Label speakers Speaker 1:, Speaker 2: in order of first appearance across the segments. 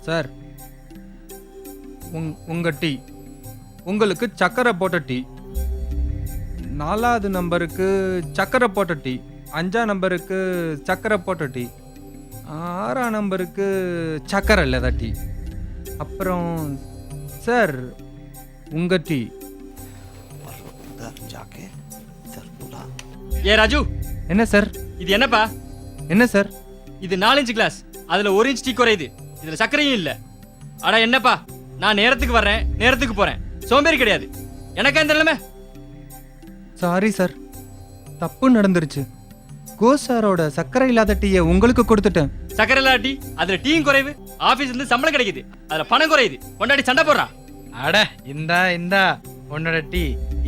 Speaker 1: Sir, உங்க tea. உங்களுக்கு சக்கரை போட்ட டீ. 4வது நம்பருக்கு சக்கரை போட்ட டீ. 5ஆம் நம்பருக்கு சக்கரை போட்ட டீ. 6ஆம் நம்பருக்கு சக்கரை இல்லாத டீ. அப்புறம் சார் உங்க டீ.
Speaker 2: ஏ ராஜு,
Speaker 1: என்ன சார்?
Speaker 2: இது என்னப்பா?
Speaker 1: என்ன சார்?
Speaker 2: இது 4 இன்ச் கிளாஸ், அதுல 1 இன்ச் டீ குறையுது, இதுல சர்க்கரையும் இல்ல. அட என்னப்பா, நான் நேரத்துக்கு வர்றேன், நேரத்துக்கு போறேன், சோம்பேறி கிடையாது. எனக்கா இந்த நிலைமை?
Speaker 1: சாரி சார், தப்பு நடந்துருச்சு. கோ சாரோட சக்கரை இல்லாத டீயை உங்களுக்கு கொடுத்துட்டேன்.
Speaker 2: சக்கரை இல்லாத டீ, அதுல டீயும் குறைவு, ஆபீஸ்ல இருந்து சம்பளம் கிடைக்குது, அதுல பணம் குறையுது, கொண்டாடி சண்டை போடுறான்.
Speaker 3: அட இந்தா உன்னோட டீ.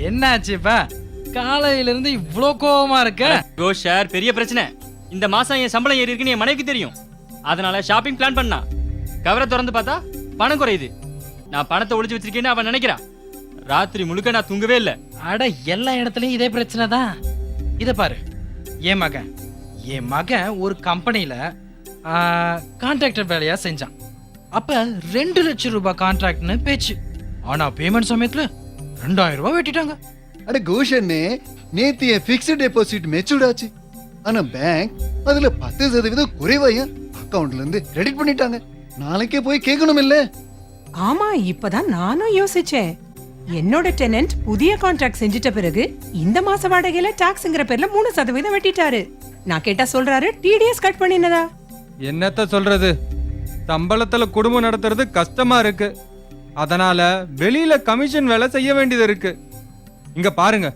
Speaker 3: என்னாச்சுப்பா, காலையில இருந்து இவ்ளோ கோவமா இருக்க?
Speaker 2: கோ சார், பெரிய பிரச்சனை. இந்த மாசம் என் சம்பளம் ஏறி இருக்குன்னு என் மனைவிக்கு தெரியும். அதனால ஷாப்பிங் பிளான் பண்ணா. கவரை திறந்து பார்த்தா பணம் குறையுது. நான் பணத்தை ஒளிச்சு வச்சிருக்கேன்னு அவன் நினைக்கிறான். ராத்திரி முழுக்க நான் தூங்கவே இல்லை.
Speaker 3: அட எல்லா இடத்துலயும் இதே பிரச்சனை தான். இத பாரு, என் மகன் ஒரு கம்பெனில கான்ட்ராக்டர் வேலையா செஞ்சான். அப்ப 2 லட்சம் ரூபாய் கான்ட்ராக்ட்னு பேச்சு. ஆனா பேமெண்ட் சமயத்துல 2000 ரூபாய் வெட்டிட்டாங்க.
Speaker 4: அட கோஷன்னே, நேத்து என் பிக்ஸ்ட் டெபாசிட் மெச்சூர்ட் ஆச்சு. ஆனா பேங்க் அதுல 10% குறைவாயா அக்கவுண்ட்ல இருந்து கிரெடிட் பண்ணிட்டாங்க. நாளைக்கே போய் கேட்கணும் இல்ல?
Speaker 5: ஆமா, இப்பதான் நானும் யோசிச்சேன். என்னோட டெனன்ட் புதிய கான்ட்ராக்ட் செஞ்சிட்ட பிறகு இந்த மாச வாடகையில டாக்ஸ்ங்கிற பேர்ல 3% வெட்டிட்டாரு. நான் கேட்டா சொல்றாரு டிடிஎஸ் கட் பண்ணினதா.
Speaker 1: என்னத்த சொல்றது, சம்பளத்துல குடும்பம் நடத்துறது கஷ்டமா இருக்கு. அதனால வெளியில கமிஷன் வேலை செய்ய வேண்டியது இருக்கு. இங்க பாருங்க,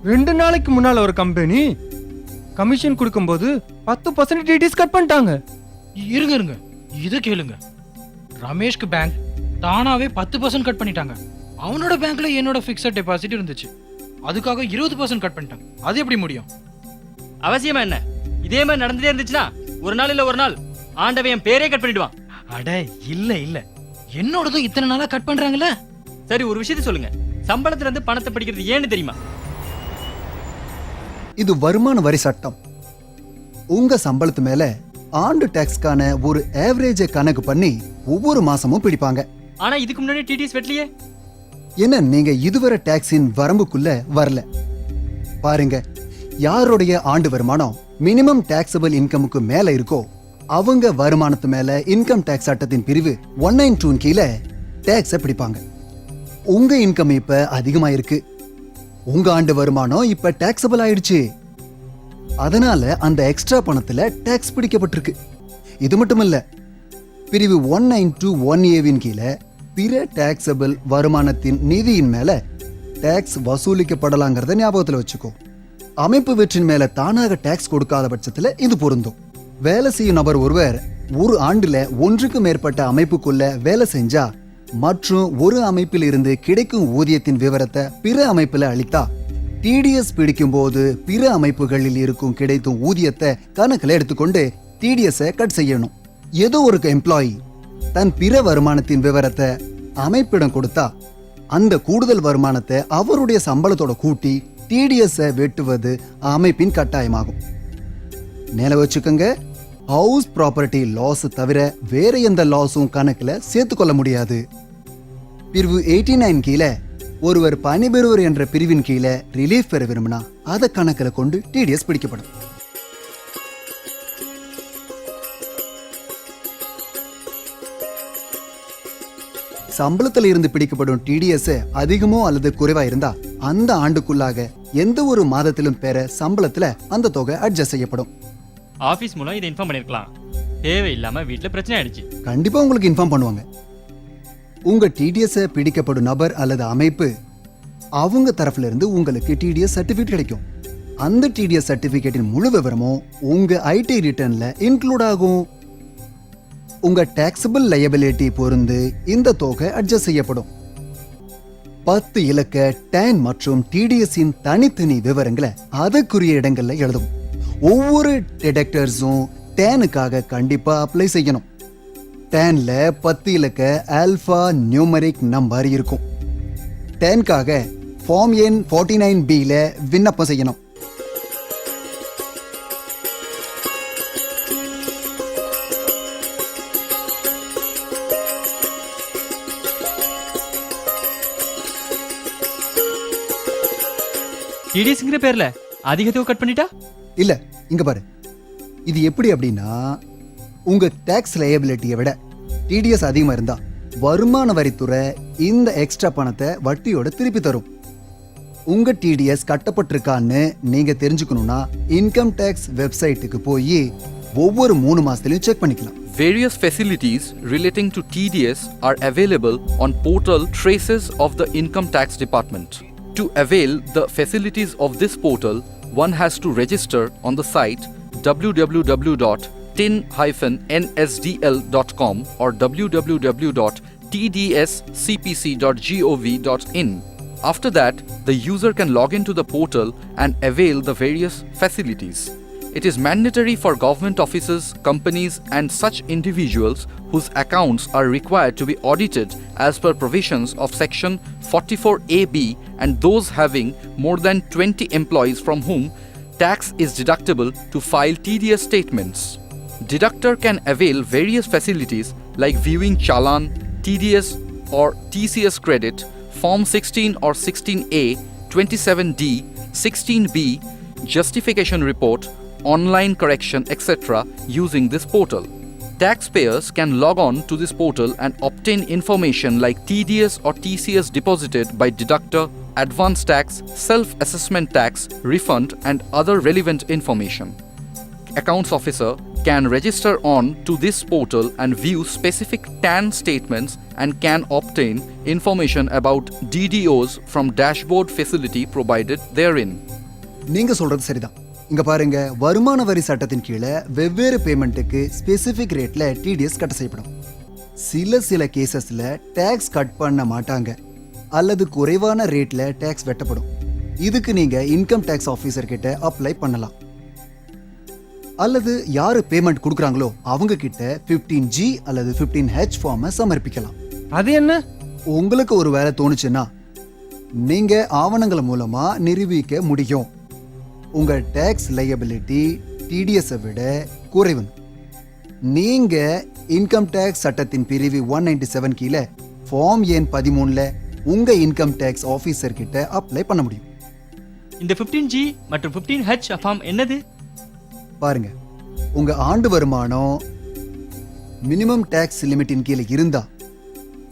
Speaker 1: 2 நாளைக்கு முன்னால ஒரு கம்பெனி கமிஷன் கொடுக்கும்போது 10% டிடிஎஸ் கட் பண்ணிட்டாங்க.
Speaker 3: இருங்க இது கேளுங்க. ரமேஷ்க்கு பேங்க் தானாவே 10% கட் பண்ணிட்டாங்க. அவனோட பேங்க்ல என்னோட பிக்ஸட் டெபாசிட் இருந்துச்சு, அதுக்காக 20% கட் பண்ணிட்டாங்க. அது எப்படி முடியும்?
Speaker 2: அவசியமா என்ன? இதே மாதிரி நடந்துட்டே இருந்துச்சுன்னா ஒரு நாள் இல்ல ஒரு நாள் ஆண்டவன் என் பேரே கட் பண்ணிடுவான்.
Speaker 3: அட இல்ல என்னோடதும் இத்தனை நாளா கட் பண்றாங்கல்ல.
Speaker 2: சரி, ஒரு விஷயத்தை சொல்லுங்க. சம்பளத்துல இருந்து பணத்தை படிக்கிறது ஏன்னு தெரியுமா?
Speaker 4: இது வருமான வரி சட்டம். உங்க சம்பளத்து மேல ஆண்டு டாக்ஸ்க்கான ஒரு ஆவரேஜ் கணக்கு பண்ணி ஒவ்வொரு மாசமும் பிடிப்பாங்க.
Speaker 2: ஆனா இதுக்கு முன்னாடி டிடிஎஸ் வெட்டலையே.
Speaker 4: என்ன, நீங்க இதுவரை டாக்ஸின் வரம்புக்குள்ள வரல. பாருங்க, யாருடைய ஆண்டு வருமானம் மினிமம் டாக்ஸபிள் இன்கமுக்கு மேல இருக்கோ அவங்க வருமானத்து மேல இன்கம் டாக்ஸ் சட்டத்தின் பிரிவு 192 கீழே டாக்ஸ பிடிப்பாங்க. உங்க இன்கம் இப்ப அதிகமா இருக்கு, உங்க ஆண்டு வருமானம் இப்ப டாக்ஸபிள் ஆயிடுச்சு. அதனால அந்த எக்ஸ்ட்ரா பணத்துல டாக்ஸ் பிடிக்கப்பட்டிருக்கு. இது மட்டும் இல்ல, பிரிவு 192(1A)வின் கீழே பிற டாக்ஸபிள் வருமானத்தின் நிதியின் மேல டாக்ஸ் வசூலிக்கப்படலாங்கிறத ஞாபகத்துல வச்சுக்கோ. அமைப்பு வெற்றின் மேல தானாக டாக்ஸ் கொடுக்காத பட்சத்துல இது பொருந்தும். வேலை செய்யும் நபர் ஒருவர் ஒரு ஆண்டுல 1க்கு மேற்பட்ட அமைப்புக்குள்ள வேலை செஞ்சா மற்றும் ஒரு அமைப்பில் இருந்து கிடைக்கும் ஊதியத்தின் விவரத்தை பிற அமைப்புல அளித்தா டிடிஎஸ் பிடிக்கும் போது பிற அமைப்புகளில் இருக்கும் கிடைக்கும் ஊதியத்தை கணக்கில் எடுத்துக்கொண்டு டிடிஎஸ் கட் செய்யணும். ஏதோ ஒரு எம்ப்ளாயி தன் பிற வருமானத்தின் விவரத்தை அமைப்பிடம் கொடுத்தா அந்த கூடுதல் வருமானத்தை அவருடைய சம்பளத்தோட கூட்டி டிடிஎஸ் வெட்டுவது அமைப்பின் கட்டாயமாகும். மேல வச்சுக்கோங்க, ஹவுஸ் ப்ராப்பர்ட்டி லாஸ் தவிர வேற எந்த லாஸும் கணக்குல சேர்த்துக்கொள்ள முடியாது. பிரிவு 89 கீழே ஒருவர் பணிபெறுவர் என்ற பிரிவின் கீழே ரிலீஃப் பெற விரும்பினா அதை கணக்கில் கொண்டு டிடிஎஸ் பிடிக்கப்படும். சம்பளத்துல இருந்து பிடிக்கப்படும் டிடிஎஸ் அதிகமோ அல்லது குறைவா இருந்தா அந்த ஆண்டுக்குள்ளாக எந்த ஒரு மாதத்திலும் பெற சம்பளத்துல அந்த தொகை அட்ஜஸ்ட் செய்யப்படும்.
Speaker 2: ஆபீஸ் மூலம் இதை இன்ஃபார்ம் பண்ணிருக்கலாம். தேவையில்லாம வீட்டுல பிரச்சனை ஆயிடுச்சு.
Speaker 4: கண்டிப்பா உங்களுக்கு இன்ஃபார்ம் பண்ணுவாங்க. உங்க டிடிஎஸ் பிடிக்கப்படும் நபர் அல்லது அமைப்பு அவங்க தரப்புல இருந்து உங்களுக்கு டிடிஎஸ் சர்டிபிகேட் கிடைக்கும். அந்த டிடிஎஸ் சர்டிபிகேட்டின் முழு விவரமும் உங்க ஐடி ரிட்டர்ன்ல இன்க்ளூட் ஆகும். உங்க டாக்ஸபிள் லயபிலிட்டி பொருந்து இந்த தொகை அட்ஜஸ்ட் செய்யப்படும். 10 இலக்க டேன் மற்றும் டிடிஎஸின் தனித்தனி விவரங்களை அதற்குரிய இடங்கள்ல எழுதும். ஒவ்வொரு டிடெக்டர்ஸும் டேனுக்காக கண்டிப்பா அப்ளை செய்யணும். டேன்ல 10 இலக்க ஆல்பா நியூமரிக் நம்பர் இருக்கும். டேன்காக ஃபார்ம் எண் 49B-ல விண்ணப்பம் செய்யணும்.
Speaker 2: டிடிஎஸ்ங்கிற பேர்ல அதிக தொகை கட் பண்ணிட்டா?
Speaker 4: இல்ல இங்க பாரு, இது எப்படி அப்படின்னா, உங்க டாக்ஸ் லையபிலிட்டியை விட டிடிஎஸ் அதிகமா இருந்தா வருமான வரித்துறை இந்த எக்ஸ்ட்ரா பணத்தை வட்டியோட திருப்பி தரும். உங்க டிடிஎஸ் கட்டப்பட்டிருக்கான்னு நீங்க தெரிஞ்சுக்கணும்னா இன்கம் டேக்ஸ் வெப்சைட்டுக்கு போய் ஒவ்வொரு 3 மாசத்துலயும் செக் பண்ணிக்கலாம்.
Speaker 6: Various facilities relating to TDS are available on portal Traces of the Income Tax Department. To avail the facilities of this portal, one has to register on the site www.tin-nsdl.com or www.tdscpc.gov.in. After that, the user can log into the portal and avail the various facilities. It is mandatory for government offices, companies, and such individuals whose accounts are required to be audited as per provisions of Section 44AB and those having more than 20 employees from whom tax is deductible to file TDS statements. Deductor can avail various facilities like viewing challan, TDS or TCS credit, Form 16 or 16A, 27D, 16B, justification report, online correction, etc. using this portal. Taxpayers can log on to this portal and obtain information like TDS or TCS deposited by deductor, advance tax, self-assessment tax, refund and other relevant information. Accounts officer can register on to this portal and view specific TAN statements and can obtain information about DDOs from dashboard facility provided therein.
Speaker 4: நீங்க சொல்றது சரிதான். இங்க பாருங்க, வருமான வரி சட்டத்தின் கீழே வெவ்வேறு பேமெண்ட்டுக்கு ஸ்பெசிபிக் ரேட்ல டிடிஎஸ் கட்ட செய்யப்படும். சில கேசஸ்ல டாக்ஸ் கட் பண்ண மாட்டாங்க அல்லது குறைவான ரேட்ல டாக்ஸ் வெட்டப்படும். இதுக்கு நீங்க இன்கம் டாக்ஸ் ஆபீசர் கிட்ட அப்ளை பண்ணலாம். அல்லது யாரு பேமெண்ட் கொடுக்குறாங்களோ அவங்க கிட்ட 15G அல்லது 15H ஃபார்மை சமர்ப்பிக்கலாம்.
Speaker 1: அது என்ன?
Speaker 4: உங்களுக்கு ஒரு வேலை தோணுச்சுன்னா நீங்க ஆவணங்கள் மூலமா நிரூபிக்க முடியும் உங்க டாக்ஸ் லையபிலிட்டி டிடிஎஸ் விட குறைவு. நீங்க இன்கம் டாக்ஸ் சட்டத்தின் பிரிவு 197 கீழே ஃபார்ம் எண் 13ல உங்க இன்கம் டாக்ஸ் ஆபீசர் கிட்ட அப்ளை பண்ண முடியும்.
Speaker 2: இந்த 15G மற்றும் 15H ஃபார்ம் என்னது?
Speaker 4: பாருங்க, உங்க ஆண்டு வருமானம் மினிமம் டாக்ஸ் லிமிட்டின் கீழே இருந்தா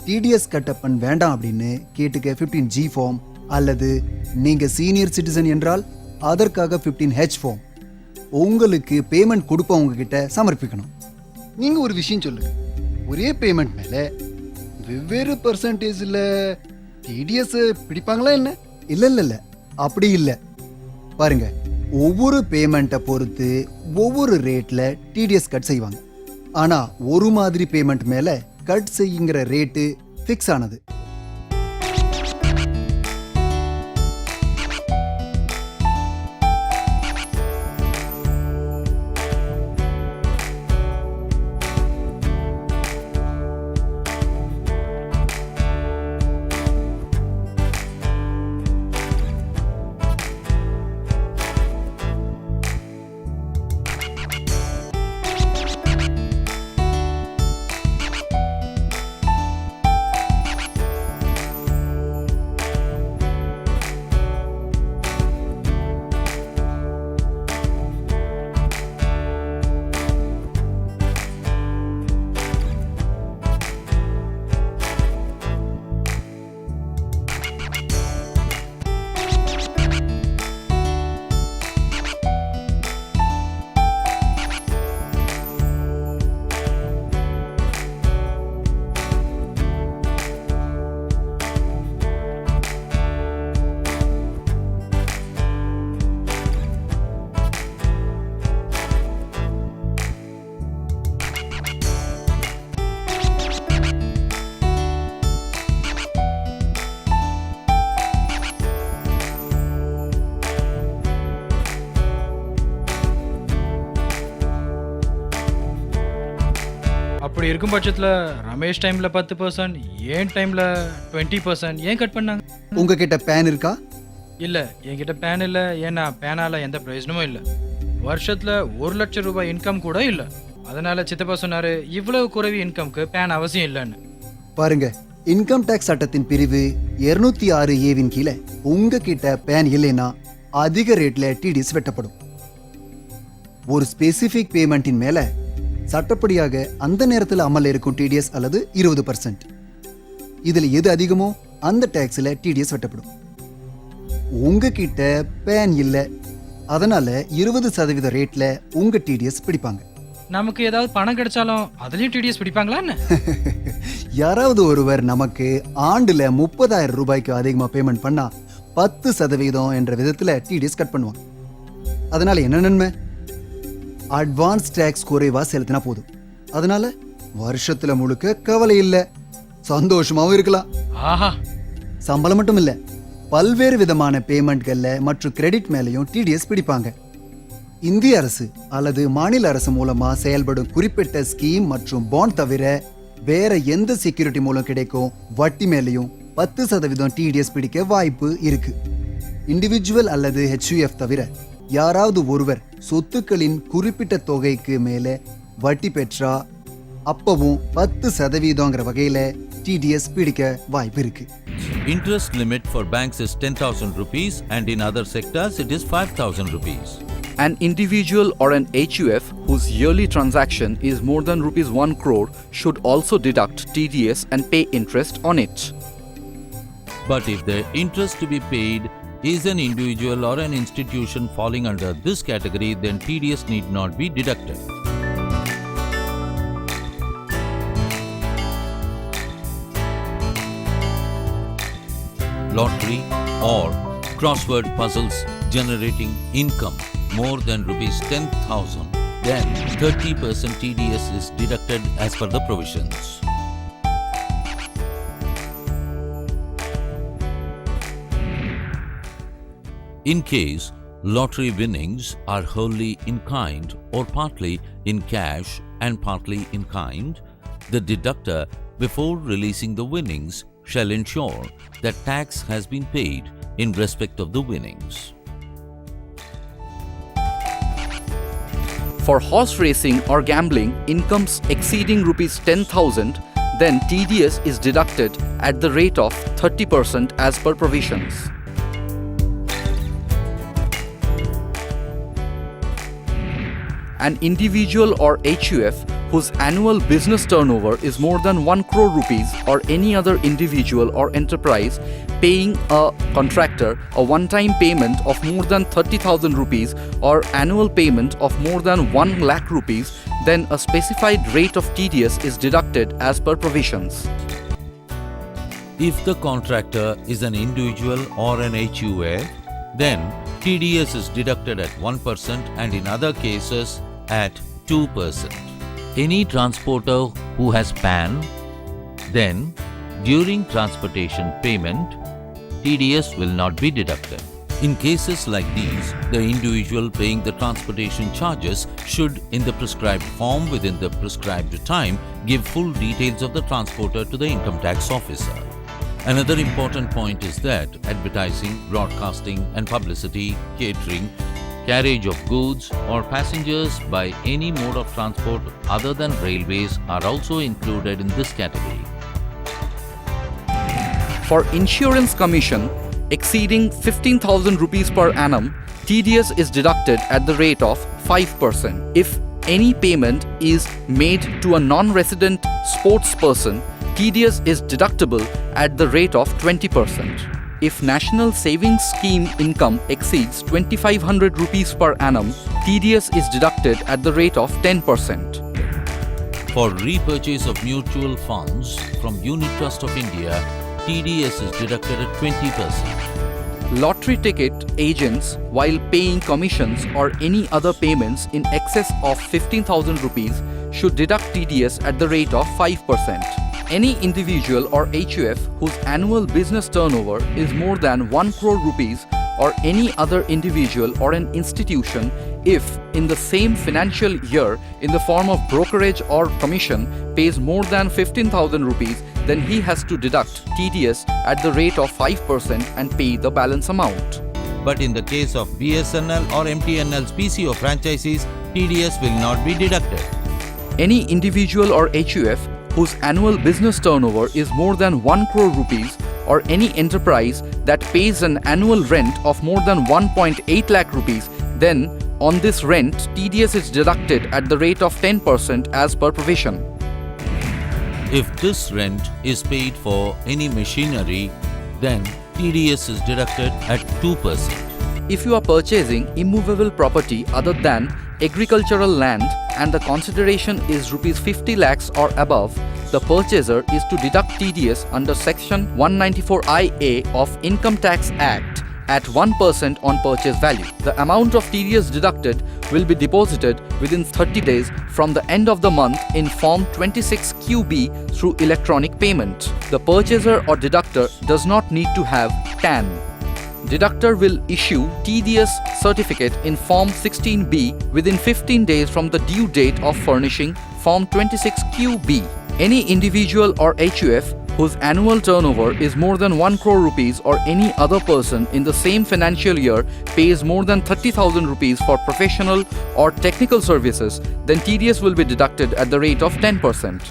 Speaker 4: டிடிஎஸ் கட்டப்பன் வேண்டாம் அப்படின்னு கேட்டுக்க 15G ஃபார்ம், அல்லது நீங்க சீனியர் சிட்டிசன் என்றால் அதற்காக 15H ஃபார்ம் உங்களுக்கு பேமெண்ட் கொடுப்பவங்க கிட்ட சமர்ப்பிக்கணும். நீங்க ஒரு விஷயம் சொல்லுங்க, ஒரே பேமெண்ட் மேல வெவ்வேறு பர்சன்டேஜ்ல டிடிஎஸ் பிடிப்பாங்களா என்ன? இல்ல அப்படி இல்ல. பாருங்க, ஒவ்வொரு பேமெண்ட்டை பொறுத்து ஒவ்வொரு ரேட்ல டிடிஎஸ் கட் செய்வாங்க. ஆனா ஒரு மாதிரி பேமெண்ட் மேல கட் செய்யுங்கிற ரேட்டு ஃபிக்ஸ் ஆனது.
Speaker 3: அப்படி இருக்கும் பட்சத்தில் ரமேஷ் டைமில் 10%, ஏன் டைமில் 20% ஏன் கட் பண்ணாங்க?
Speaker 4: உங்ககிட்ட பேன் இருக்கா?
Speaker 3: இல்லை, என்கிட்ட பேன் இல்லை. ஏன்னா பேனால் எந்த பிரயோஜனமும் இல்லை. வருஷத்தில் 1 லட்சம் ரூபாய் இன்கம் கூட இல்லை. அதனால சித்தப்பா சொன்னார், இவ்வளவு குறைவு இன்கம்க்கு பேன் அவசியம் இல்லைன்னு.
Speaker 4: பாருங்க, இன்கம் டாக்ஸ் சட்டத்தின் பிரிவு 206A கீழே உங்ககிட்ட பேன் இல்லைன்னா அதிக ரேட்ல டிடிஎஸ் வெட்டப்படும். ஒரு ஸ்பெசிபிக் பேமெண்டின் மேல சட்டப்படியாக அந்த நேரத்தில் அமல்ல இருக்கும் டிடிஎஸ் அல்லது 20%. இதுல எது அதிகமோ அந்த டாக்ஸ்ல டிடிஎஸ் வெட்டப்படும். உங்ககிட்ட பேன் இல்ல, அதனால 20% ரேட்ல உங்க டிடிஎஸ் பிடிப்பாங்க.
Speaker 3: நமக்கு ஏதாவது பணம் கிடைச்சாலும் அதுலயும் டிடிஎஸ் பிடிப்பாங்களா என்ன?
Speaker 4: யாராவது ஒருவர் நமக்கு ஆண்டுல 30,000 ரூபாய்க்கு அதிகமா பேமெண்ட் பண்ணா 10% என்ற விதத்துல டிடிஎஸ் கட் பண்ணுவாங்க. அதனால என்ன நன்மை? அட்வான்ஸ் டாக்ஸ் குறைவா செலுத்தினா போதும். அதனால வருஷத்துல முழுக்க கவலை இல்ல, சந்தோஷமாவும் இருக்கலாம்.
Speaker 3: ஆஹா,
Speaker 4: சம்பளம் மட்டும் இல்ல, பல்வேறு விதமான பேமெண்ட்கள்ல மற்றும் கிரெடிட் மேலையும் டிடிஎஸ் பிடிப்பாங்க. இந்திய அரசு அல்லது மாநில அரசு மூலமா செயல்படும் குறிப்பிட்ட ஸ்கீம் மற்றும் பாண்ட் தவிர வேற எந்த செக்யூரிட்டி மூலம் கிடைக்கும் வட்டி மேலையும் 10% டிடிஎஸ் பிடிக்க வாய்ப்பு இருக்கு. இண்டிவிஜுவல் அல்லது ஹெச்யூஎஃப் தவிர யாராவது ஒருவர் சொத்துக்களின் குறிப்பிட்ட தொகைக்கு மேல வட்டி பெற்றா அப்பவும் 10%ங்கிற வகையில டிடிஎஸ் பிடிக்க வாய்ப்பு இருக்கு.
Speaker 7: Interest limit for banks is 10,000 rupees and in other sectors it is 5,000 rupees.
Speaker 6: An individual or an HUF whose yearly transaction is more than rupees 1 crore should also deduct TDS and pay interest on it.
Speaker 7: But if the interest to be paid is an individual or an institution falling under this category, then TDS need not be deducted. Lottery or crossword puzzles generating income more than rupees 10,000, then 30% TDS is deducted as per the provisions. In case lottery winnings are wholly in kind or partly in cash and partly in kind, the deductor before releasing the winnings shall ensure that tax has been paid in respect of the winnings.
Speaker 6: For horse racing or gambling incomes exceeding rupees 10,000, then TDS is deducted at the rate of 30% as per provisions. An individual or HUF whose annual business turnover is more than 1 crore rupees or any other individual or enterprise paying a contractor a one-time payment of more than 30,000 rupees or annual payment of more than 1 lakh rupees, then a specified rate of TDS is deducted as per provisions.
Speaker 7: If the contractor is an individual or an HUF, then TDS is deducted at 1% and in other cases at 2%. Any transporter who has PAN, then during transportation payment, TDS will not be deducted. In cases like these, the individual paying the transportation charges should, in the prescribed form within the prescribed time, give full details of the transporter to the income tax officer. Another important point is that advertising, broadcasting and publicity, catering, carriage of goods or passengers by any mode of transport other than railways are also included in this category.
Speaker 6: For insurance commission exceeding 15,000 rupees per annum, TDS is deducted at the rate of 5%. If any payment is made to a non-resident sports person, TDS is deductible at the rate of 20%. If National Savings Scheme income exceeds 2,500 rupees per annum, TDS is deducted at the rate of 10%.
Speaker 7: For repurchase of mutual funds from Unit Trust of India, TDS is deducted at 20%.
Speaker 6: Lottery ticket agents, while paying commissions or any other payments in excess of 15,000 rupees, should deduct TDS at the rate of 5%. Any individual or HUF whose annual business turnover is more than 1 crore rupees or any other individual or an institution, if in the same financial year in the form of brokerage or commission pays more than 15,000 rupees, then he has to deduct TDS at the rate of 5% and pay the balance amount.
Speaker 7: But in the case of BSNL or MTNL's PCO franchisees, TDS will not be deducted.
Speaker 6: Any individual or HUF whose annual business turnover is more than 1 crore rupees or any enterprise that pays an annual rent of more than 1.8 lakh rupees, then on this rent, TDS is deducted at the rate of 10% as per provision.
Speaker 7: If this rent is paid for any machinery, then TDS is deducted at 2%.
Speaker 6: If you are purchasing immovable property other than agricultural land and the consideration is rupees 50 lakhs or above, the purchaser is to deduct TDS under section 194IA of Income Tax Act at 1% on purchase value. The amount of TDS deducted will be deposited within 30 days from the end of the month in Form 26QB through electronic payment. The purchaser or deductor does not need to have TAN. Deductor will issue TDS certificate in Form 16B within 15 days from the due date of furnishing Form 26QB. Any individual or HUF whose annual turnover is more than 1 crore rupees or any other person in the same financial year pays more than 30,000 rupees for professional or technical services, then TDS will be deducted at the rate of 10%.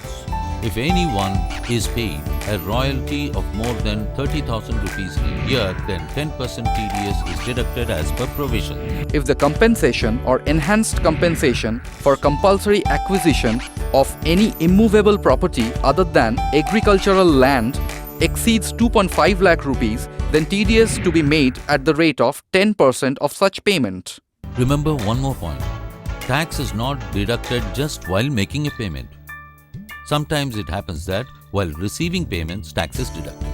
Speaker 7: If anyone is paid a royalty of more than 30,000 rupees a year, then 10% TDS is deducted as per provision.
Speaker 6: If the compensation or enhanced compensation for compulsory acquisition of any immovable property other than agricultural land exceeds 2.5 lakh rupees, then TDS to be made at the rate of 10% of such payment.
Speaker 7: Remember one more point. Tax is not deducted just while making a payment. Sometimes it happens that while receiving payments, tax is deducted.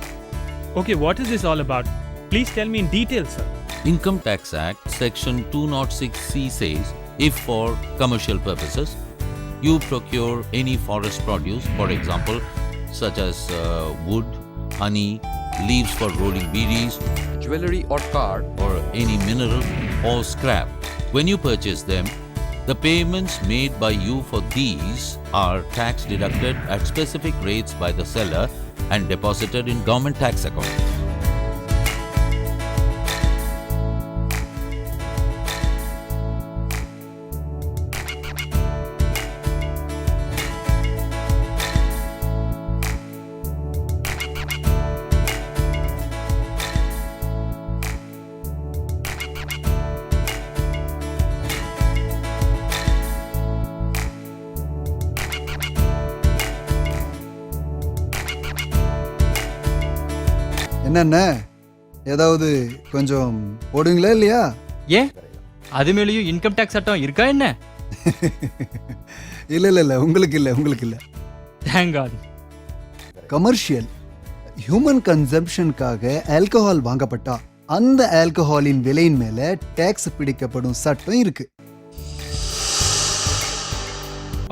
Speaker 8: Okay, what is this all about? Please tell me in detail, sir.
Speaker 7: Income Tax Act Section 206C says, if for commercial purposes, you procure any forest produce, for example, such as wood, honey, leaves for rolling bidis,
Speaker 6: Jewelry or car,
Speaker 7: or any mineral or scrap. When you purchase them, the payments made by you for these are tax deducted at specific rates by the seller and deposited in government tax account.
Speaker 4: என்னென்ன ஏதாவது கொஞ்சம் போடுவீங்களா இல்லையா?
Speaker 2: ஏன் அது மேலேயும் income tax சட்டம் இருக்கா என்ன?
Speaker 4: இல்ல உங்களுக்கு இல்ல.
Speaker 2: Thank God.
Speaker 4: கமர்ஷியல் ஹியூமன் கன்சம்ஷனுக்காக ஆல்கஹால் வாங்கப்பட்டா அந்த ஆல்கஹாலின் விலையின் மேல டாக்ஸ் பிடிக்கப்படும் சட்டம் இருக்கு.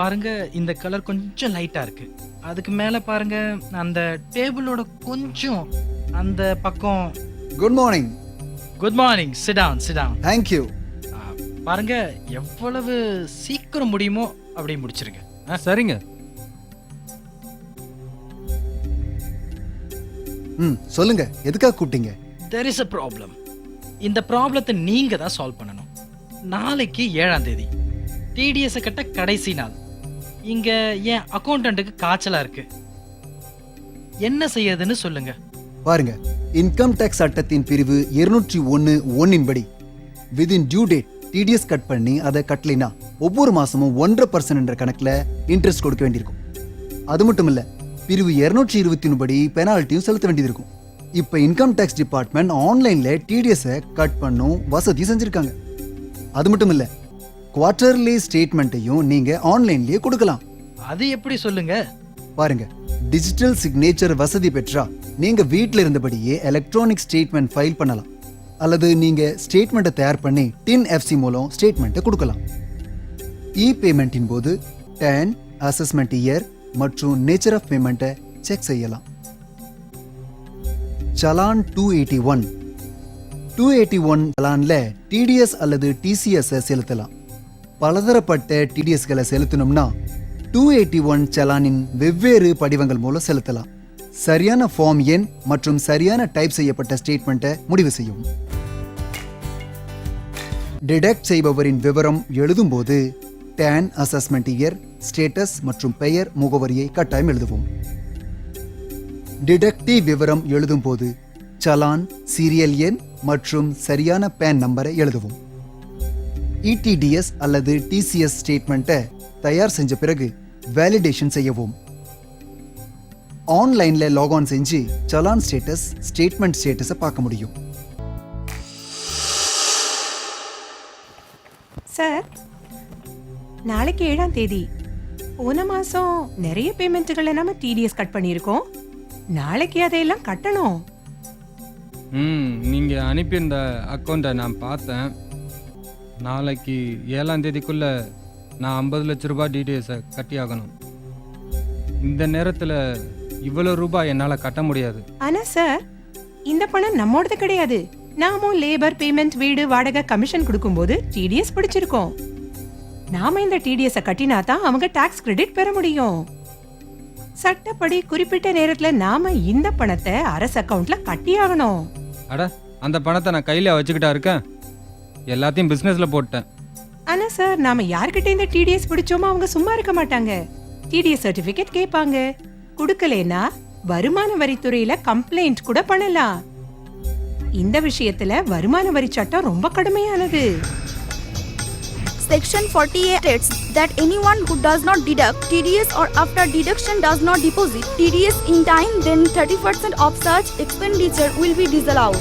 Speaker 3: பாருங்க, இந்த கலர் கொஞ்சம் லைட்டா இருக்கு. அதுக்கு மேல பாருங்க, அந்த டேபிளோட கொஞ்சம் அந்த பக்கம்.
Speaker 4: Good morning.
Speaker 3: Good morning. Sit down.
Speaker 4: Thank you.
Speaker 3: பாருங்க, எவ்வளவு சீக்கிரம் முடியுமோ அப்படி முடிச்சிருங்க.
Speaker 1: சரிங்க.
Speaker 4: சொல்லுங்க, எதுக்காக கூப்பிட்டீங்க?
Speaker 3: there is a problem. இந்த ப்ராப்ளத்தை நீங்க தான் சால்வ் பண்ணணும். நாளைக்கு 7ஆம் தேதி TDS கட்ட கடைசி நாள். இங்க என் அக்கௌண்டன்ட்டுக்கு காய்ச்சலா இருக்கு. என்ன செய்யறதுன்னு சொல்லுங்க.
Speaker 4: பாருங்க, இன்கம் டாக்ஸ் சட்டத்தின் பிரிவு 201(1) படி within due date TDS cut பண்ணி அதை கட்டலைனா ஒவ்வொரு மாசமும் 1% என்ற கணக்குல இன்ட்ரெஸ்ட் கொடுக்க வேண்டியிருக்கும். அது மட்டும் இல்ல, பிரிவு 221 படி பெனால்ட்டியும் செலுத்த வேண்டியது இருக்கும். இப்ப இன்கம் டாக்ஸ் டிபார்ட்மெண்ட் ஆன்லைன்ல TDS கட் பண்ணும் வசதி செஞ்சிருக்காங்க. அது மட்டும் இல்ல, குவார்டர்லி ஸ்டேட்மெண்ட்டையும் நீங்க ஆன்லைன்லயே கொடுக்கலாம்.
Speaker 3: அது எப்படி சொல்லுங்க?
Speaker 4: பாருங்க, டிஜிட்டல் சிக்னேச்சர் வசதி பெற்றா நீங்க வீட்ல இருந்தபடியே எலக்ட்ரானிக் ஸ்டேட்மெண்ட் ஃபைல் பண்ணலாம். அல்லது நீங்க ஸ்டேட்மெண்ட்டை தயார் பண்ணி டின் FC மூலம் ஸ்டேட்மெண்ட்டை கொடுக்கலாம். இ பேமெண்ட்டின் போது டேன், அசஸ்மெண்ட் இயர் மற்றும் நேச்சர் ஆஃப் பேமெண்ட்டை செக் செய்யலாம். சலான் 281 சலான்ல TDS அல்லது TCS செலுத்தலாம். பலதரப்பட்ட TDSகளை செலுத்தணும்னா 281 சலானின் வெவ்வேறு படிவங்கள் மூலம் செலுத்தலாம். சரியான ஃபார்ம் எண் மற்றும் சரியான டைப் செய்யப்பட்ட ஸ்டேட்மெண்ட்டை முடிவு செய்யும். டிடக்ட் செய்பவரின் விவரம் எழுதும்போது டேன், அசஸ்மெண்ட் இயர், ஸ்டேட்டஸ் மற்றும் பெயர், முகவரியை கட்டாயம் எழுதுவோம். டிடக்டிவ் விவரம் எழுதும்போது சலான், சீரியல் எண் மற்றும் சரியான பேன் நம்பரை எழுதவும். இடிடிஎஸ் அல்லது டிசிஎஸ் ஸ்டேட்மெண்ட்டை தயார் செஞ்ச பிறகு வேலிடேஷன் செய்யவும். ஆன்லைன்ல லாக்ஆன் செஞ்சு சலான் ஸ்டேட்டஸ், ஸ்டேட்மெண்ட் ஸ்டேட்டஸை பார்க்க முடியும்.
Speaker 5: சார், நாளைக்கு 7ஆம் தேதி. போன மாசம் நிறைய பேமெண்ட்டுகளை நம்ம டிடிஎஸ் கட் பண்ணியிருக்கோம். நாளைக்கு அதையெல்லாம் கட்டணும்.
Speaker 1: நீங்க அனுப்பியிருந்த அக்கௌண்ட்டை நான் பார்த்தேன். நாளைக்கு 7ஆம் தேதிக்குள்ள நான் 50 லட்ச ரூபாய் டிடிஎஸை கட்டி ஆகணும். இந்த நேரத்தில் இவ்வளோ ரூபாய் என்னால் கட்ட முடியாது.
Speaker 5: ஆனா சார், இந்த பணம் நம்மோடது கிடையாது. நாமும் லேபர், பேமெண்ட், வீடு வாடகை, கமிஷன் கொடுக்கும்போது டிடிஎஸ் பிடிச்சிருக்கோம். நாம இந்த டிடிஎஸ் கட்டினா தான் அவங்க டாக்ஸ் கிரெடிட் பெற முடியும். சட்டப்படி குறிப்பிட்ட நேரத்துல நாம இந்த பணத்தை அரசு அக்கவுண்ட்ல கட்டி ஆகணும்.
Speaker 1: அட, அந்த பணத்தை நான் கையில் வச்சுக்கிட்டா இருக்கேன். எல்லாத்தையும் பிஸ்னஸில் போட்டேன்.
Speaker 5: ஆனா சார், நாம யார்கிட்ட இந்த டிடிஎஸ் பிடிச்சோமோ அவங்க சும்மா இருக்க மாட்டாங்க. டிடிஎஸ் சர்டிபிகேட் கேட்பாங்க. கொடுக்கலேனா வருமான வரித்துறையில கம்ப்ளைண்ட் கூட பண்ணலாம். இந்த விஷயத்துல வருமான வரி சட்டம் ரொம்ப கடுமையானது.
Speaker 9: Section 48 states that anyone who does not deduct TDS or after deduction does not deposit TDS in time, then 30% of such expenditure will be disallowed.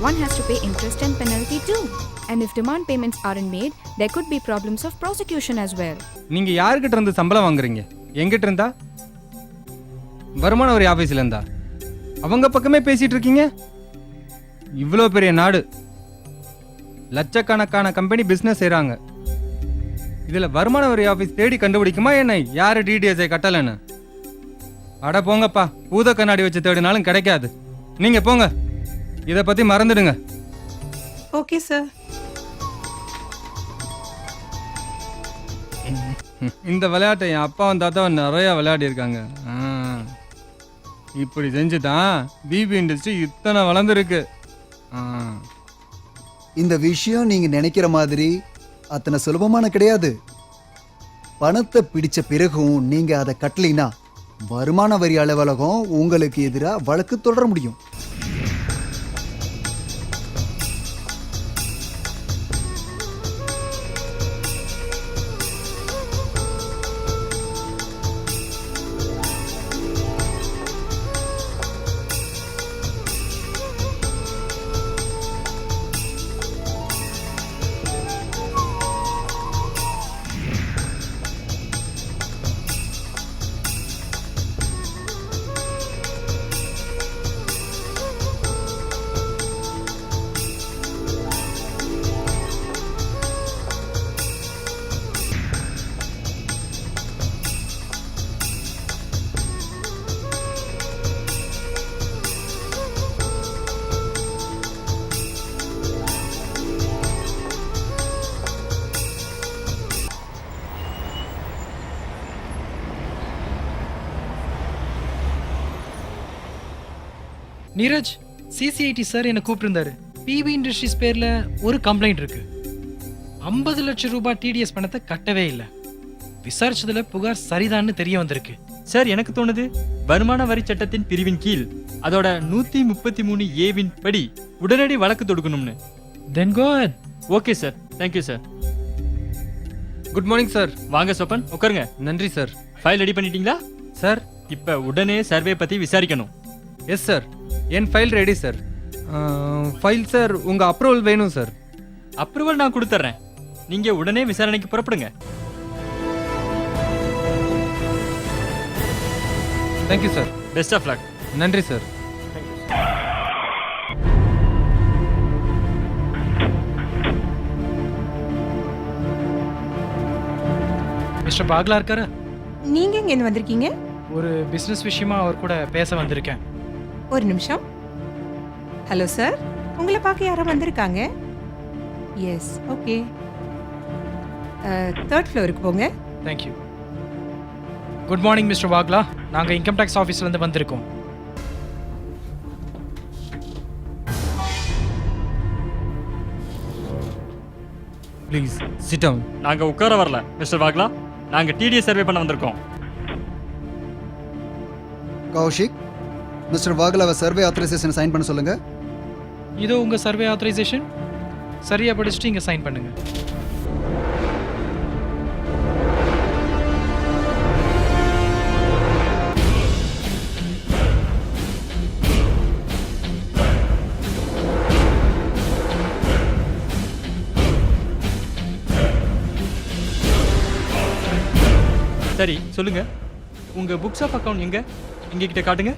Speaker 10: One has to pay interest and penalty too. And if demand payments aren't made, there could be problems of prosecution as well.
Speaker 1: நீங்கள் யார்கிட்ட இருந்து சம்பளம் வாங்குறீங்க? எங்கிட்ட இருந்தா? வருமான வரி ஆஃபீஸில் இருந்தா? அவங்க பக்கமே பேசிட்டு இருக்கீங்க. இவ்வளோ பெரிய நாடு, லட்சக்கணக்கான கம்பெனி பிஸ்னஸ் செய்கிறாங்க. இதில் வருமான வரி ஆஃபீஸ் தேடி கண்டுபிடிக்குமா என்ன யார் டிடிஎஸ்ஐ கட்டலைன்னு? அட போங்கப்பா, பூத கண்ணாடி வச்சு தேடினாலும் கிடைக்காது. நீங்கள் போங்க, இதை பற்றி மறந்துடுங்க.
Speaker 5: Okay sir.
Speaker 1: இந்த விளையாட்டை என் அப்பாவும் தாத்தாவும் நிறைய விளையாடி இருக்காங்க. இப்படி செஞ்சு தான் பிபி இண்டஸ்ட்ரி இத்தனை வளர்ந்துருக்கு.
Speaker 4: இந்த விஷயம் நீங்க நினைக்கிற மாதிரி அத்தனை சுலபமான கிடையாது. பணத்தை பிடிச்ச பிறகும் நீங்க அதை கட்டலினா வருமான வரி அலுவலகம் உங்களுக்கு எதிராக வழக்கு தொடர முடியும்.
Speaker 3: நீரஜ், சிசிஐடி சார் என்னை கூப்பிட்டுருந்தாரு. பிவி இண்டஸ்ட்ரீஸ் பேர்ல ஒரு கம்ப்ளைண்ட் இருக்கு. 50 லட்சம் ரூபாய் டிடிஎஸ் பணத்தை கட்டவே இல்லை. விசாரிச்சதுல புகார் சரிதான்னு தெரிய வந்திருக்கு.
Speaker 2: சார், எனக்கு தோணுது வருமான வரி சட்டத்தின் பிரிவின் கீழ் அதோட 133A படி உடனடி வழக்கு தொடுக்கணும்னு.
Speaker 3: Then go ahead.
Speaker 2: Okay sir, thank you sir.
Speaker 1: Good morning sir.
Speaker 2: வாங்க சோப்பன், உட்காருங்க.
Speaker 1: நன்றி சார்.
Speaker 2: ஃபைல் ரெடி பண்ணிட்டீங்களா
Speaker 1: சார்?
Speaker 2: இப்ப உடனே சர்வே பத்தி விசாரிக்கணும்.
Speaker 1: எஸ் சார், என் file ready sir. File sir, உங்கள் அப்ரூவல் வேணும் சார்.
Speaker 2: அப்ரூவல் நான் கொடுத்துட்றேன். நீங்க உடனே விசாரணைக்கு புறப்படுங்க.
Speaker 1: Thank you sir.
Speaker 2: Best of luck.
Speaker 1: நன்றி சார்.
Speaker 3: மிஸ்டர் பாக்லா இருக்காரா?
Speaker 5: நீங்க எங்க இருந்து வந்திருக்கீங்க?
Speaker 3: ஒரு பிசினஸ் விஷயமா அவர் கூட பேச வந்திருக்கேன்.
Speaker 5: ஒரு நிமிஷம். ஹலோ சார், உங்களை பார்க்க யாரோ வந்திருக்காங்க. S, okay. 3rd ஃப்ளோருக்கு போங்க.
Speaker 3: Thank you. Good morning mister Wagla. நாங்கள் இன்கம் டேக்ஸ் ஆஃபீஸ்லேருந்து வந்திருக்கோம்.
Speaker 1: Please sit down.
Speaker 2: நாங்க உட்கார வரல மிஸ்டர் வாக்லா, நாங்க டிடிஎஸ் சர்வே பண்ண வந்திருக்கோம்.
Speaker 4: கௌஷிக், மிஸ்டர் வாகலாவை சர்வே ஆத்தரைசேஷன் சைன் பண்ண சொல்லுங்க.
Speaker 3: இதோ உங்க சர்வே ஆத்தரைசேஷன். சரியா படிச்சுட்டு இங்க சைன் பண்ணுங்க.
Speaker 2: சரி சொல்லுங்க, உங்க புக்ஸ் ஆஃப் அக்கவுண்ட் எங்க கிட்ட காட்டுங்க.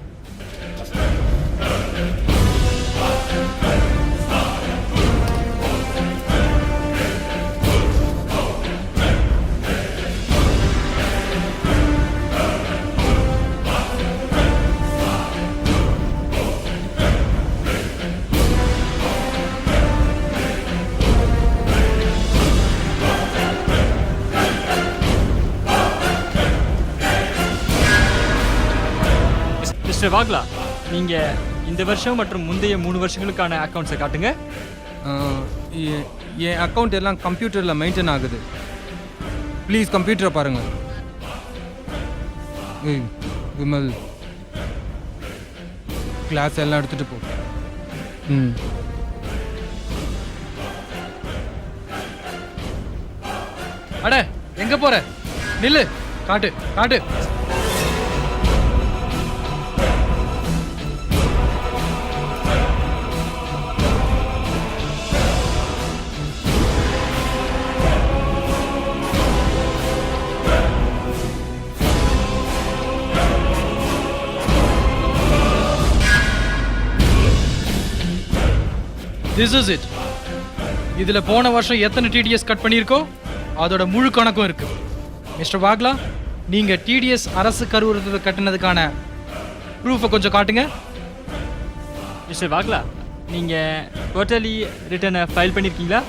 Speaker 2: மிஸ்டர் வாக்லா, நீங்க இந்த வருஷம் மற்றும் முந்தைய 3 வருஷங்களுக்கான அக்கவுண்ட்ஸை காட்டுங்க.
Speaker 1: என் அக்கவுண்ட் எல்லாம் கம்ப்யூட்டரில் மெயின்டைன் ஆகுது. ப்ளீஸ் கம்ப்யூட்டரை பாருங்க. ஏய் விமல், கிளாஸ் எல்லாம் எடுத்துட்டு போ. ம்.
Speaker 3: அட எங்க போற? நில்லு. காட்டு காட்டு. This is it. இதுல போன வருஷம் எத்தனை டிடிஎஸ் கட் பண்ணியிருக்கோ அதோட முழு கணக்கும் இருக்கு. மிஸ்டர் வாக்லா, நீங்க டிடிஎஸ் அரசு கருவூலத்தில் கட்டினதுக்கான ப்ரூஃபை கொஞ்சம் காட்டுங்க.
Speaker 2: மிஸ்டர் வாக்லா, நீங்க குவார்ட்டர்லி ரிட்டர்னை ஃபைல் பண்ணியிருக்கீங்களா?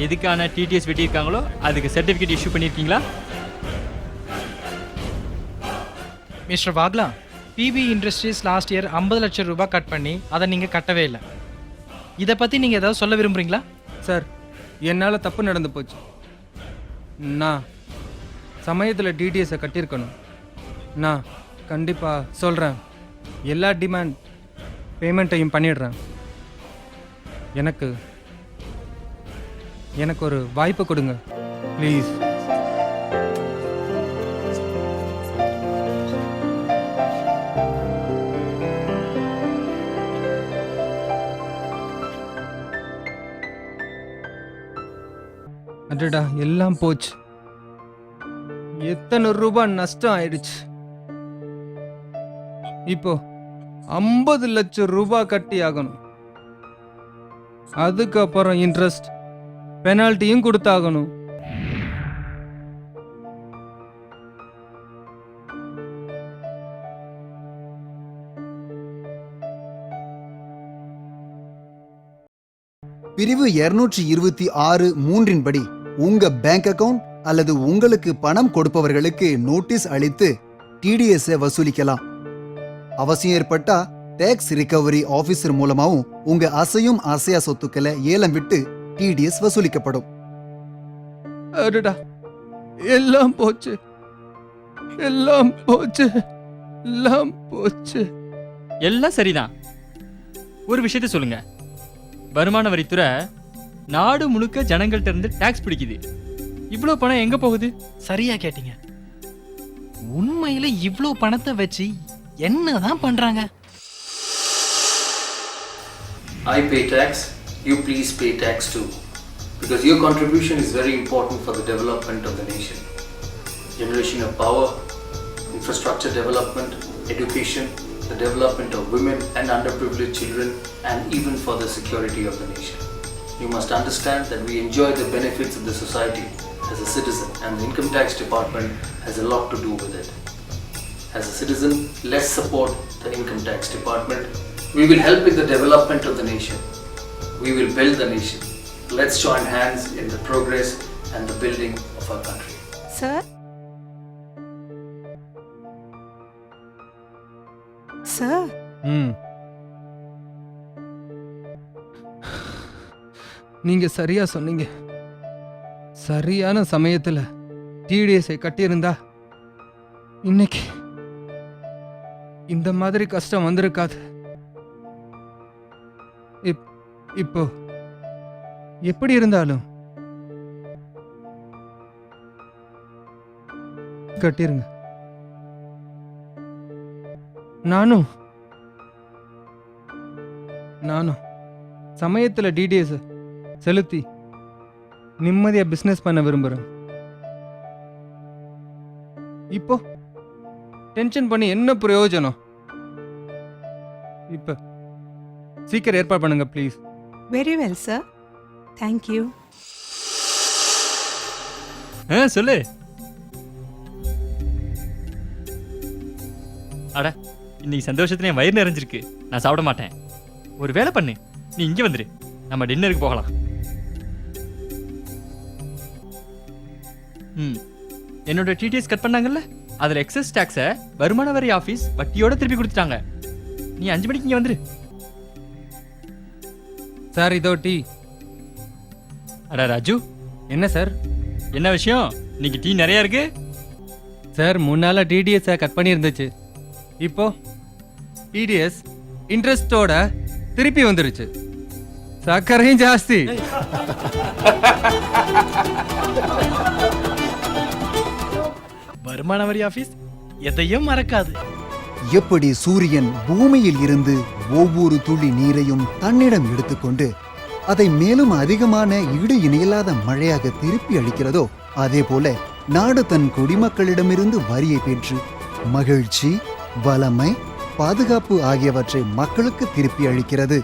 Speaker 2: எதுக்கான டிடிஎஸ் வெட்டியிருக்காங்களோ அதுக்கு சர்டிஃபிகேட் இஷ்யூ பண்ணியிருக்கீங்களா?
Speaker 3: Mister Wagla, BB industries last year 50 லட்சம் ரூபாய் கட் பண்ணி அதை நீங்க கட்டவே இல்லை. இதை பத்தி நீங்க ஏதாவது சொல்ல விரும்புறீங்களா?
Speaker 1: சார், என்னால் தப்பு நடந்து போச்சு. நான் சமயத்தில் டிடிஎஸை கட்டியிருக்கணும். நான் கண்டிப்பாக சொல்கிறேன், எல்லா டிமாண்ட் பேமெண்ட்டையும் பண்ணிடுறேன். எனக்கு ஒரு வாய்ப்பு கொடுங்க ப்ளீஸ். அடடா, எல்லாம் போச்சு. எத்தனை ரூபாய் நஷ்டம் ஆயிடுச்சு. இப்போ 50 லட்சம் ரூபாய் கட்டி ஆகணும். அதுக்கப்புறம் இன்ட்ரெஸ்ட் பெனால்ட்டியும் கொடுத்தாகணும்.
Speaker 4: பிரிவு 226(3) படி உங்க பேங்க் அக்கவுண்ட் அல்லது உங்களுக்கு பணம் கொடுப்பவர்களுக்கு நோட்டீஸ் அளித்து டிடிஎஸ் வசூலிக்கலாம். அவசியம் ஏற்பட்டா டேக்ஸ் ரிகவரி ஆபீசர் மூலமாவும் உங்க அசையும் அசையா சொத்துக்களை ஏலம் விட்டு டிடிஎஸ் வசூலிக்கப்படும்.
Speaker 1: அடடா, எல்லாம் போச்சு, எல்லாம் போச்சு, எல்லாம் போச்சு.
Speaker 2: எல்லாம் சரிதான். ஒரு விஷயத்த சொல்லுங்க, வருமான வரித்துறை நாடு முழுக்க ஜனங்கள்ட்ட இருந்து டாக்ஸ் பிடிக்குது. இவ்வளோ பணம் எங்க போகுது?
Speaker 3: சரியா கேட்டீங்க. உண்மையில இவ்ளோ பணத்தை வச்சு என்னதான் பண்றாங்க?
Speaker 11: I pay tax, you please pay tax too, because your contribution is very important for the development of the nation. Generation of power, infrastructure development, education, the development of women and underprivileged children, and even for the security of the nation. You must understand that we enjoy the benefits of the society as a citizen, and the income tax department has a lot to do with it. As a citizen, let's support the income tax department. We will help with the development of the nation. We will build the nation. Let's join hands in the progress and the building of our country.
Speaker 5: Sir? Sir?
Speaker 1: நீங்க சரியா சொன்னீங்க. சரியான சமயத்துல DTSi கட்டியிருந்தா இன்னைக்கு இந்த மாதிரி கஷ்டம் வந்திருக்காது. இப்போ எப்படி இருந்தாலும் கட்டிருங்க. நானும் சமயத்துல டிடிஎஸ் செலுத்தி நிம்மதியா பிசினஸ் பண்ண விரும்புறேன். இப்போ டென்ஷன் பண்ணி என்ன பிரயோஜனம்? இப்ப சீக்கிரம் ஏற்பாடு பண்ணுங்க please.
Speaker 5: Very well sir, thank you.
Speaker 2: சொல்லு. அட, இன்னைக்கு சந்தோஷத்துல என் வயிறு நிறைஞ்சிருக்கு. நான் சாப்பிட மாட்டேன். ஒரு வேலை பண்ணு, நீ இங்க வந்துரு, நம்ம டின்னருக்கு போகலாம். என்னோட டிடிஎஸ் கட் பண்ணாங்கல்ல, அதுல எக்ஸஸ் டாக்ஸை வருமான வரி ஆபீஸ் வட்டியோட திருப்பி கொடுத்துட்டாங்க. நீ 5 மணிக்கு இங்க வந்துரு.
Speaker 1: சார் இதோ டீ.
Speaker 2: அட ராஜு,
Speaker 1: என்ன சார்?
Speaker 2: என்ன விஷயம்? இன்னைக்கு டீ நிறைய இருக்கு.
Speaker 1: சார் முன்னால டிடிஎஸ் கட் பண்ணி இருந்துச்சு, இப்போ டிடிஎஸ் இன்ட்ரெஸ்டோட திருப்பி வந்துருச்சு. சக்கரையும் ஜாஸ்தி.
Speaker 3: வருமான வரி ஆபீஸ் எதையும் மறக்காது.
Speaker 4: எப்படி சூரியன் பூமியில் இருந்து ஒவ்வொரு துளி நீரையும் தன்னிடம் எடுத்துக்கொண்டு அதை மேலும் அதிகமான ஈடு இணையில்லாத மழையாக திருப்பி அளிக்கிறதோ, அதே போல நாடு தன் குடிமக்களிடமிருந்து வரியை பெற்று மகிழ்ச்சி, வளமை, பாதுகாப்பு ஆகியவற்றை மக்களுக்கு திருப்பி அளிக்கிறது.